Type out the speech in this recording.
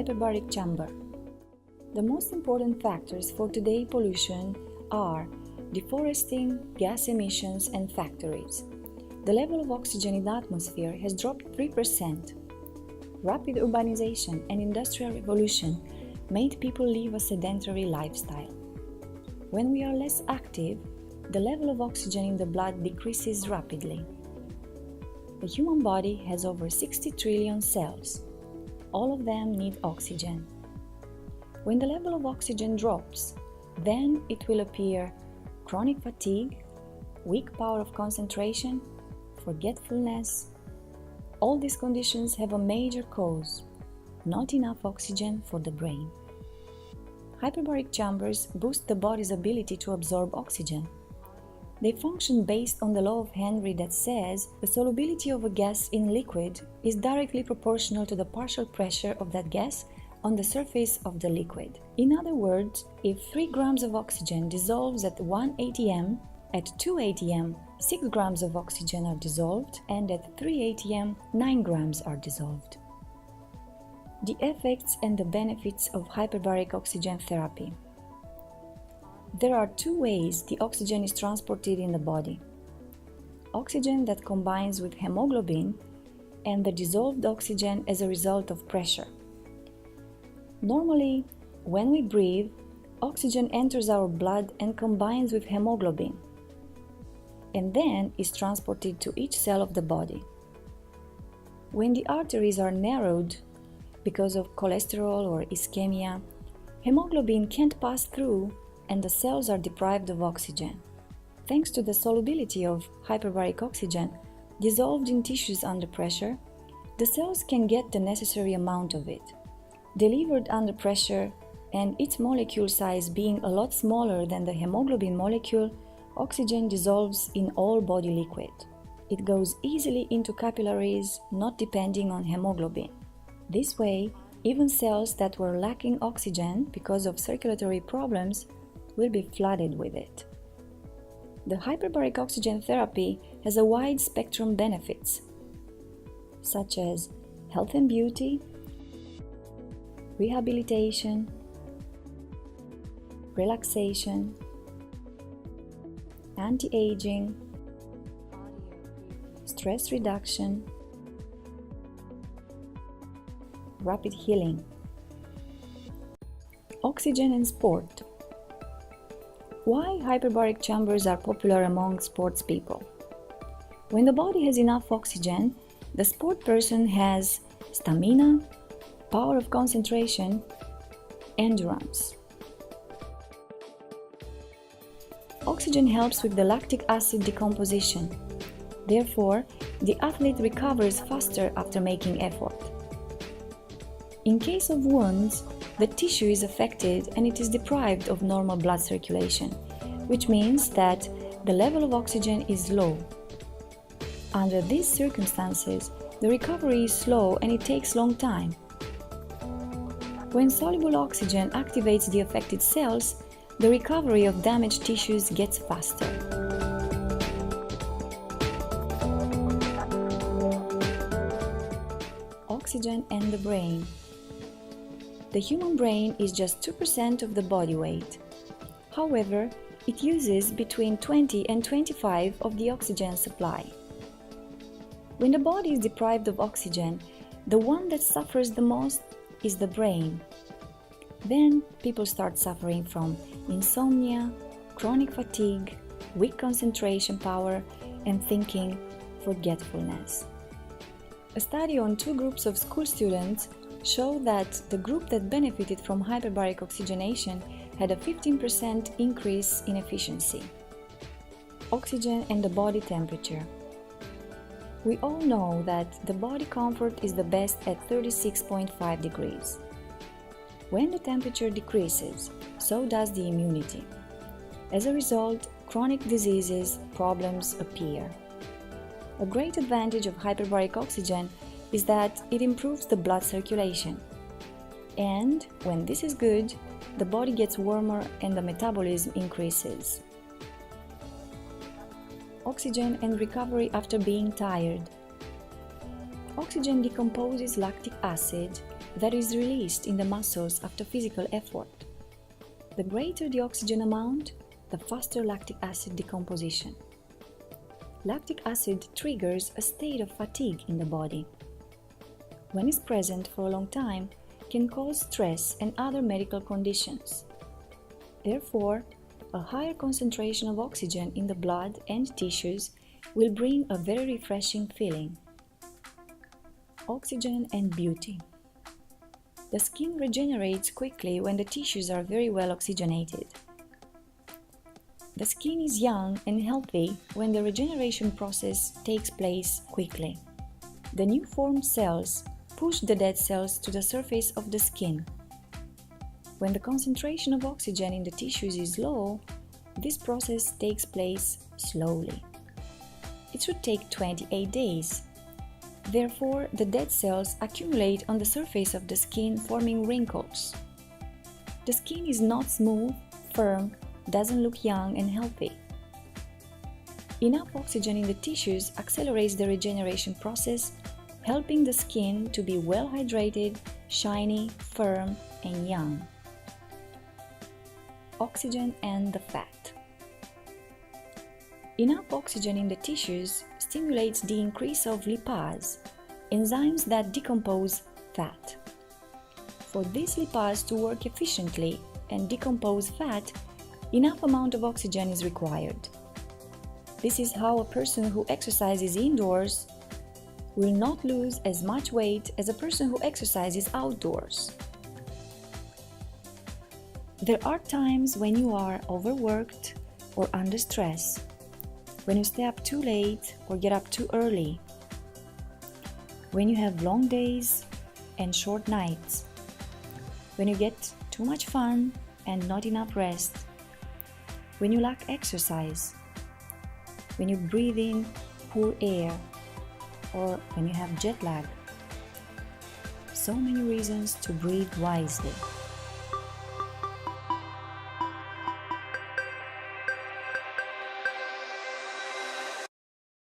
hyperbaric chamber. The most important factors for today's pollution are deforesting, gas emissions, and factories. The level of oxygen in the atmosphere has dropped 3%. Rapid urbanization and industrial revolution made people live a sedentary lifestyle. When we are less active, the level of oxygen in the blood decreases rapidly. The human body has over 60 trillion cells. All of them need oxygen. When the level of oxygen drops, then it will appear chronic fatigue, weak power of concentration, forgetfulness. All these conditions have a major cause: not enough oxygen for the brain. Hyperbaric chambers boost the body's ability to absorb oxygen. They function based on the law of Henry that says the solubility of a gas in liquid is directly proportional to the partial pressure of that gas on the surface of the liquid. In other words, if 3 grams of oxygen dissolves at 1 atm, at 2 atm 6 grams of oxygen are dissolved, and at 3 atm 9 grams are dissolved. The effects and the benefits of hyperbaric oxygen therapy. There are 2 ways the oxygen is transported in the body: oxygen that combines with hemoglobin and the dissolved oxygen as a result of pressure. Normally, when we breathe, oxygen enters our blood and combines with hemoglobin, and then is transported to each cell of the body. When the arteries are narrowed because of cholesterol or ischemia, hemoglobin can't pass through and the cells are deprived of oxygen. Thanks to the solubility of hyperbaric oxygen dissolved in tissues under pressure, the cells can get the necessary amount of it. Delivered under pressure, and its molecule size being a lot smaller than the hemoglobin molecule, oxygen dissolves in all body liquid. It goes easily into capillaries, not depending on hemoglobin. This way, even cells that were lacking oxygen because of circulatory problems will be flooded with it. The hyperbaric oxygen therapy has a wide spectrum benefits, such as health and beauty, rehabilitation, relaxation, anti-aging, stress reduction, rapid healing. Oxygen and sport. Why hyperbaric chambers are popular among sports people? When the body has enough oxygen, the sport person has stamina, power of concentration, endurance. Oxygen helps with the lactic acid decomposition. Therefore, the athlete recovers faster after making effort. In case of wounds, the tissue is affected and it is deprived of normal blood circulation, which means that the level of oxygen is low. Under these circumstances, the recovery is slow and it takes long time. When soluble oxygen activates the affected cells, the recovery of damaged tissues gets faster. Oxygen and the brain. The human brain is just 2% of the body weight. However, it uses between 20 and 25% of the oxygen supply. When the body is deprived of oxygen, the one that suffers the most is the brain. Then people start suffering from insomnia, chronic fatigue, weak concentration power, and thinking forgetfulness. A study on 2 groups of school students showed that the group that benefited from hyperbaric oxygenation had a 15% increase in efficiency. Oxygen and the body temperature. We all know that the body comfort is the best at 36.5 degrees. When the temperature decreases, so does the immunity. As a result, chronic diseases, problems appear. A great advantage of hyperbaric oxygen is that it improves the blood circulation. And when this is good, the body gets warmer and the metabolism increases. Oxygen and recovery after being tired. Oxygen decomposes lactic acid that is released in the muscles after physical effort. The greater the oxygen amount, the faster lactic acid decomposition. Lactic acid triggers a state of fatigue in the body. When it's present for a long time, can cause stress and other medical conditions. Therefore, a higher concentration of oxygen in the blood and tissues will bring a very refreshing feeling. Oxygen and beauty. The skin regenerates quickly when the tissues are very well oxygenated. The skin is young and healthy when the regeneration process takes place quickly. The new formed cells push the dead cells to the surface of the skin. When the concentration of oxygen in the tissues is low, this process takes place slowly. It should take 28 days. Therefore, the dead cells accumulate on the surface of the skin, forming wrinkles. The skin is not smooth, firm, doesn't look young and healthy. Enough oxygen in the tissues accelerates the regeneration process, helping the skin to be well hydrated, shiny, firm, and young. Oxygen and the fat. Enough oxygen in the tissues stimulates the increase of lipase, enzymes that decompose fat. For these lipase to work efficiently and decompose fat, enough amount of oxygen is required. This is how a person who exercises indoors will not lose as much weight as a person who exercises outdoors. There are times when you are overworked or under stress, when you stay up too late or get up too early, when you have long days and short nights, when you get too much fun and not enough rest, when you lack exercise, when you breathe in poor air, or when you have jet lag. So many reasons to breathe wisely.